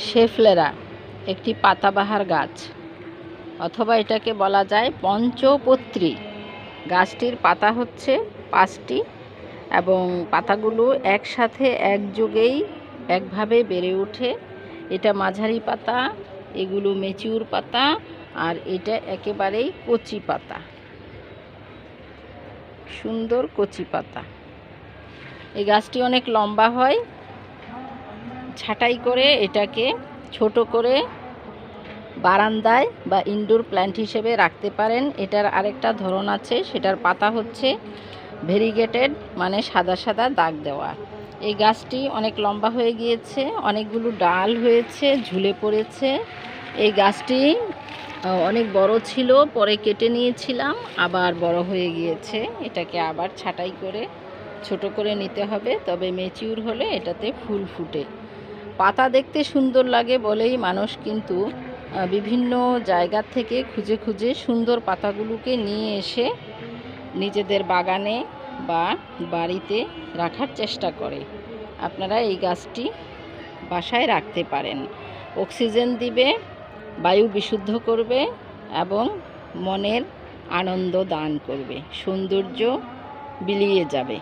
Schefflera একটি পাতাবাহার গাছ, অথবা এটাকে বলা যায় পঞ্চপত্রী। গাছটির পাতা হচ্ছে 5টি এবং পাতাগুলো একসাথে একযোগেই একভাবে বেড়ে ওঠে। এটা মাঝারি পাতা, এগুলো ম্যাচিউর পাতা, আর এটা একেবারেই কচি পাতা, সুন্দর কচি পাতা। এই গাছটি অনেক লম্বা হয়। ছাঁটাই করে এটাকে ছোট করে বারান্দায় বা ইনডোর প্ল্যান্ট হিসেবে রাখতে পারেন। এটার আরেকটা ধরন আছে, সেটার পাতা হচ্ছে ভেরিগেটেড, মানে সাদা সাদা দাগ দেওয়া। এই গাছটি অনেক লম্বা হয়ে গিয়েছে, অনেকগুলো ডাল হয়েছে, ঝুলে পড়েছে। এই গাছটি অনেক বড় ছিল, পরে কেটে নিয়েছিলাম, আবার বড় হয়ে গিয়েছে। এটাকে আবার ছাঁটাই করে ছোট করে নিতে হবে, তবে ম্যাচিউর হলে এটাতে ফুল ফুটে। পাতা দেখতে সুন্দর লাগে বলেই মানুষ কিন্তু বিভিন্ন জায়গা থেকে খুঁজে খুঁজে সুন্দর পাতাগুলোকে নিয়ে এসে নিজেদের বাগানে বা বাড়িতে রাখার চেষ্টা করে। আপনারা এই গাছটি বাসায় রাখতে পারেন। অক্সিজেন দিবে, বায়ু বিশুদ্ধ করবে এবং মনের আনন্দ দান করবে, সৌন্দর্য বিলিয়ে যাবে।